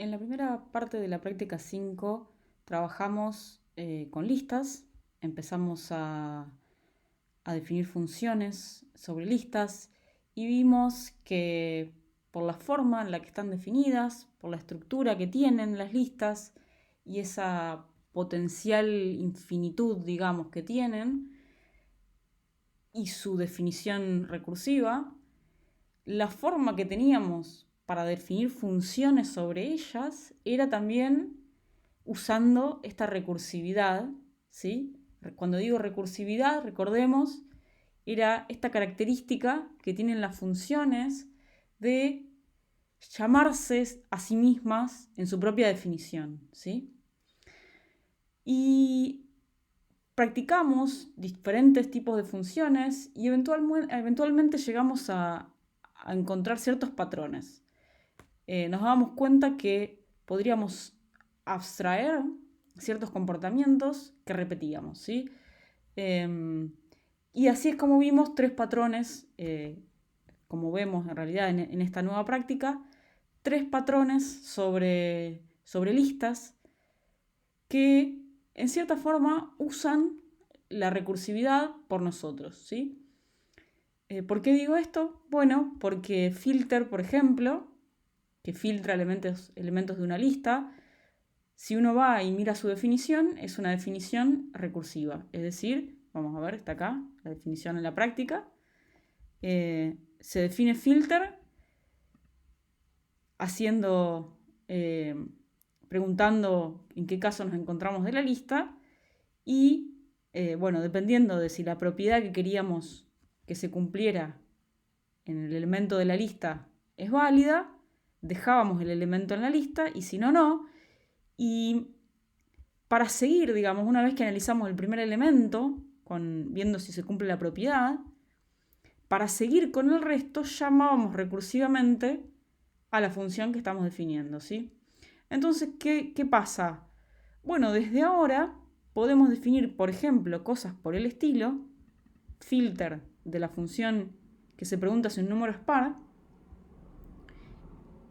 En la primera parte de la práctica 5 trabajamos con listas, empezamos a definir funciones sobre listas y vimos que por la forma en la que están definidas, por la estructura que tienen las listas y esa potencial infinitud, digamos, que tienen y su definición recursiva, la forma que teníamos para definir funciones sobre ellas era también usando esta recursividad, ¿sí? Cuando digo recursividad, recordemos, era esta característica que tienen las funciones de llamarse a sí mismas en su propia definición, ¿sí? Y practicamos diferentes tipos de funciones y eventualmente llegamos a encontrar ciertos patrones. Nos dábamos cuenta que podríamos abstraer ciertos comportamientos que repetíamos, ¿sí? Y así es como vimos tres patrones, como vemos en realidad en esta nueva práctica, tres patrones sobre listas que en cierta forma usan la recursividad por nosotros, ¿sí? ¿Por qué digo esto? Bueno, porque filter, por ejemplo, que filtra elementos de una lista, si uno va y mira su definición, es una definición recursiva. Es decir, vamos a ver, está acá, la definición en la práctica. Se define filter haciendo, eh, preguntando en qué caso nos encontramos de la lista y, bueno, dependiendo de si la propiedad que queríamos que se cumpliera en el elemento de la lista es válida, dejábamos el elemento en la lista y si no, no. Y para seguir, digamos, una vez que analizamos el primer elemento, viendo si se cumple la propiedad, para seguir con el resto llamábamos recursivamente a la función que estamos definiendo, ¿sí? Entonces, ¿qué pasa? Bueno, desde ahora podemos definir, por ejemplo, cosas por el estilo, filter de la función que se pregunta si un número es par,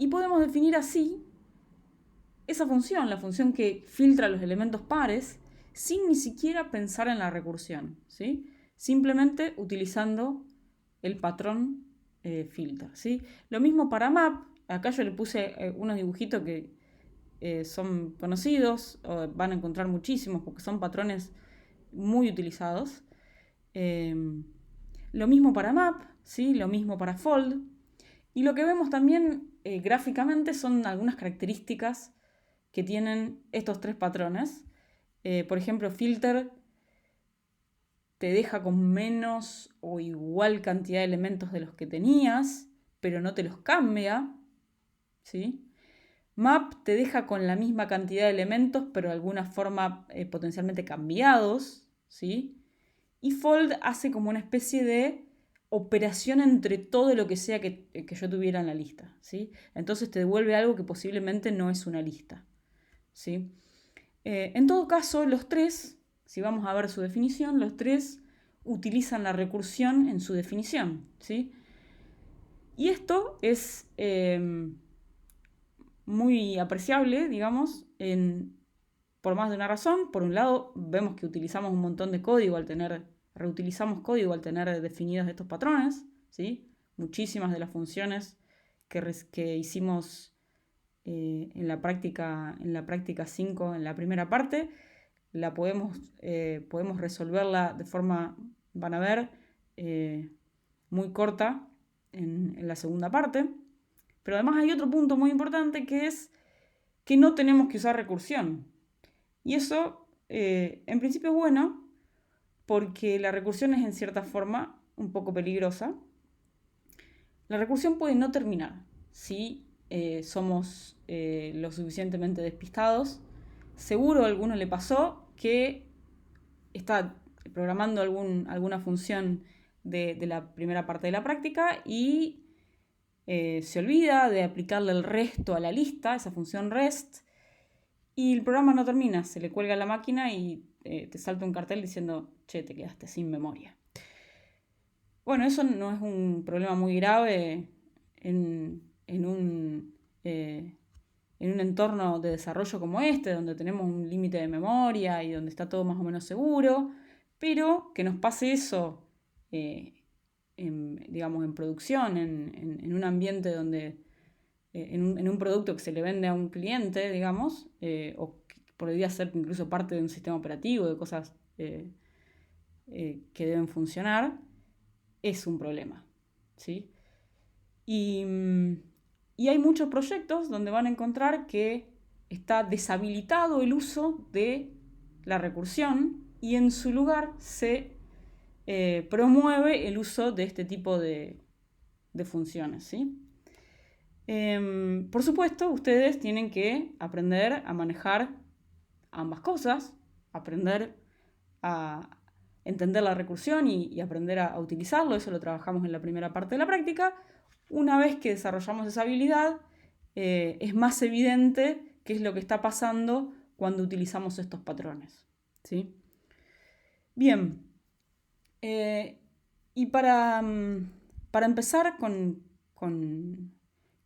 y podemos definir así esa función, la función que filtra los elementos pares, sin ni siquiera pensar en la recursión, ¿sí? Simplemente utilizando el patrón filter, ¿sí? Lo mismo para map, acá yo le puse unos dibujitos que son conocidos, van a encontrar muchísimos porque son patrones muy utilizados. Eh, lo mismo para map, ¿sí? Lo mismo para fold. Y lo que vemos también gráficamente son algunas características que tienen estos tres patrones. Por ejemplo, filter te deja con menos o igual cantidad de elementos de los que tenías, pero no te los cambia, ¿sí? Map te deja con la misma cantidad de elementos, pero de alguna forma potencialmente cambiados, ¿sí? Y fold hace como una especie de operación entre todo lo que sea que yo tuviera en la lista, ¿sí? Entonces te devuelve algo que posiblemente no es una lista, ¿sí? En todo caso, los tres, si vamos a ver su definición, los tres utilizan la recursión en su definición, ¿sí? Y esto es muy apreciable, digamos, por más de una razón. Por un lado, vemos que utilizamos un montón de código reutilizamos código al tener definidos estos patrones, ¿sí? Muchísimas de las funciones que hicimos en la práctica 5, en la primera parte, podemos resolverla de forma, van a ver, muy corta en la segunda parte. Pero además hay otro punto muy importante que es que no tenemos que usar recursión. Y eso, en principio, es bueno porque la recursión es en cierta forma un poco peligrosa. La recursión puede no terminar si somos lo suficientemente despistados. Seguro a alguno le pasó que está programando alguna función de la primera parte de la práctica y se olvida de aplicarle el resto a la lista, esa función rest, y el programa no termina, se le cuelga a la máquina y te salta un cartel diciendo, che, te quedaste sin memoria. Bueno, eso no es un problema muy grave en un en un entorno de desarrollo como este, donde tenemos un límite de memoria y donde está todo más o menos seguro, pero que nos pase eso, digamos, en producción, en un ambiente donde, en un producto que se le vende a un cliente, digamos, o que podría ser incluso parte de un sistema operativo, de cosas que deben funcionar, es un problema, ¿sí? Y hay muchos proyectos donde van a encontrar que está deshabilitado el uso de la recursión y en su lugar se promueve el uso de este tipo de funciones, ¿sí? Por supuesto, ustedes tienen que aprender a manejar ambas cosas, aprender a entender la recursión y aprender a utilizarlo. Eso lo trabajamos en la primera parte de la práctica. Una vez que desarrollamos esa habilidad, es más evidente qué es lo que está pasando cuando utilizamos estos patrones, ¿sí? Bien, y para empezar con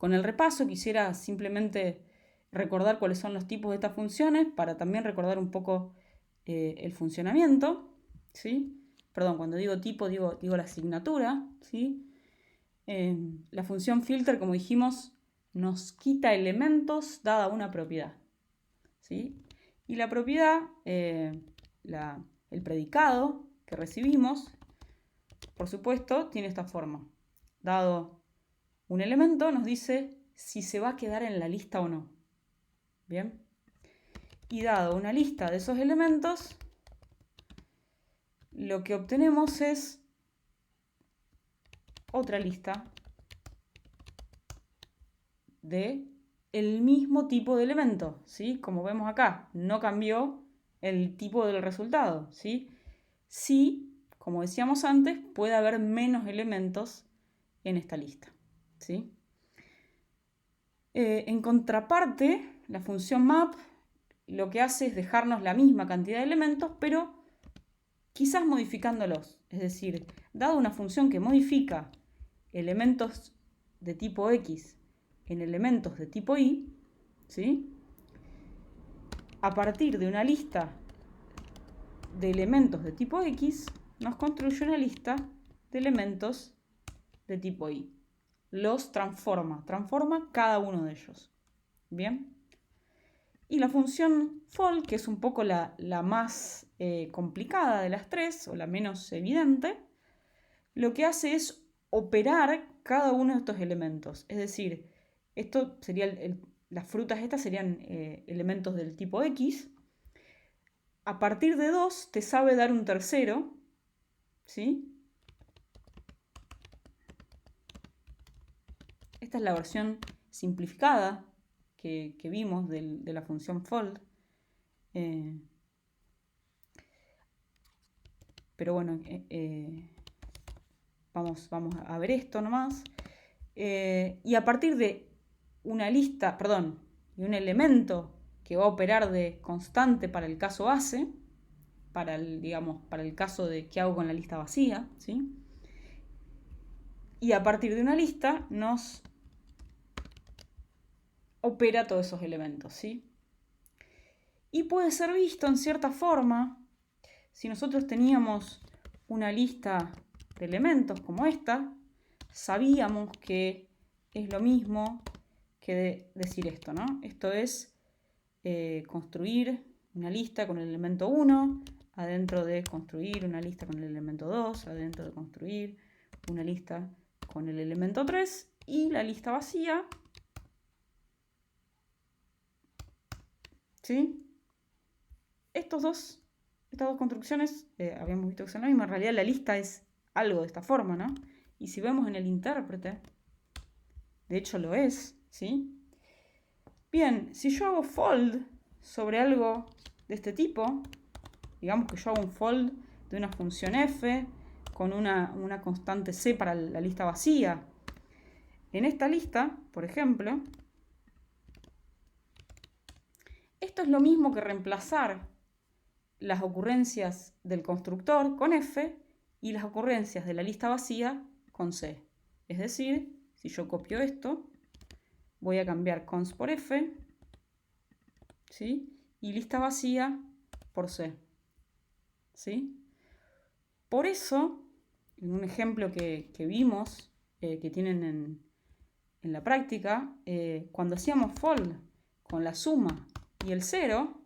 el repaso, quisiera simplemente recordar cuáles son los tipos de estas funciones, para también recordar un poco el funcionamiento, ¿sí? Perdón, cuando digo tipo, digo la asignatura, ¿sí? La función filter, como dijimos, nos quita elementos dada una propiedad, ¿sí? Y la propiedad, el predicado que recibimos, por supuesto, tiene esta forma. Dado un elemento, nos dice si se va a quedar en la lista o no. ¿Bien? Y dado una lista de esos elementos, lo que obtenemos es otra lista de el mismo tipo de elemento, ¿sí? Como vemos acá, no cambió el tipo del resultado, ¿sí? Sí, como decíamos antes, puede haber menos elementos en esta lista, ¿sí? En contraparte, la función map lo que hace es dejarnos la misma cantidad de elementos, pero quizás modificándolos. Es decir, dado una función que modifica elementos de tipo X en elementos de tipo Y, ¿sí? A partir de una lista de elementos de tipo X, nos construye una lista de elementos de tipo Y. Los transforma cada uno de ellos. ¿Bien? Y la función fold, que es un poco la más complicada de las tres, o la menos evidente, lo que hace es operar cada uno de estos elementos. Es decir, esto sería las frutas estas serían elementos del tipo X. A partir de 2 te sabe dar un tercero, ¿sí? Esta es la versión simplificada que vimos de la función fold. Pero bueno, vamos a ver esto nomás. Y a partir de una lista, perdón, y un elemento que va a operar de constante para el caso base, para el caso de qué hago con la lista vacía, ¿sí? Y a partir de una lista nos opera todos esos elementos, ¿sí? Y puede ser visto en cierta forma, si nosotros teníamos una lista de elementos como esta, sabíamos que es lo mismo que decir esto, ¿no? Esto es construir una lista con el elemento 1, adentro de construir una lista con el elemento 2, adentro de construir una lista con el elemento 3 y la lista vacía, ¿sí? Estas dos construcciones habíamos visto que son lo mismo. En realidad la lista es algo de esta forma, ¿no? Y si vemos en el intérprete, de hecho lo es, ¿sí? Bien, si yo hago fold sobre algo de este tipo, digamos que yo hago un fold de una función f con una constante c para la lista vacía. En esta lista, por ejemplo, esto es lo mismo que reemplazar las ocurrencias del constructor con f y las ocurrencias de la lista vacía con c. Es decir, si yo copio esto, voy a cambiar const por f ¿sí? Y lista vacía por C, ¿sí? Por eso, en un ejemplo que vimos, que tienen en la práctica, cuando hacíamos fold con la suma y el 0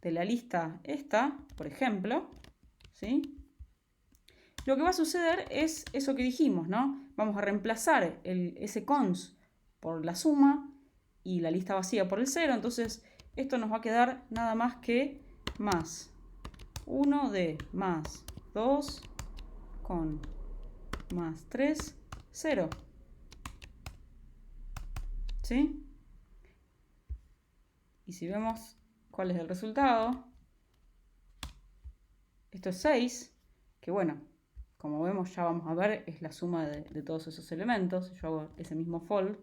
de la lista esta, por ejemplo, ¿sí? Lo que va a suceder es eso que dijimos, ¿no? Vamos a reemplazar ese cons por la suma y la lista vacía por el 0. Entonces, esto nos va a quedar nada más que más 1 de más 2 con más 3, 0. ¿Sí? Y si vemos cuál es el resultado, esto es 6, que bueno, como vemos ya vamos a ver, es la suma de todos esos elementos. Yo hago ese mismo fold,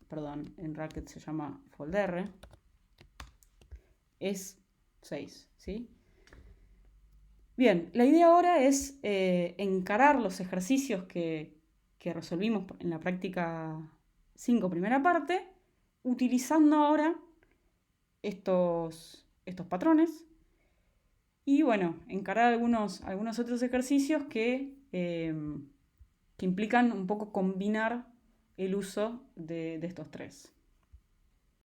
perdón, en Racket se llama foldr, es 6, ¿sí? Bien, la idea ahora es encarar los ejercicios que resolvimos en la práctica 5 primera parte, utilizando ahora estos patrones y bueno, encarar algunos otros ejercicios que implican un poco combinar el uso de estos tres.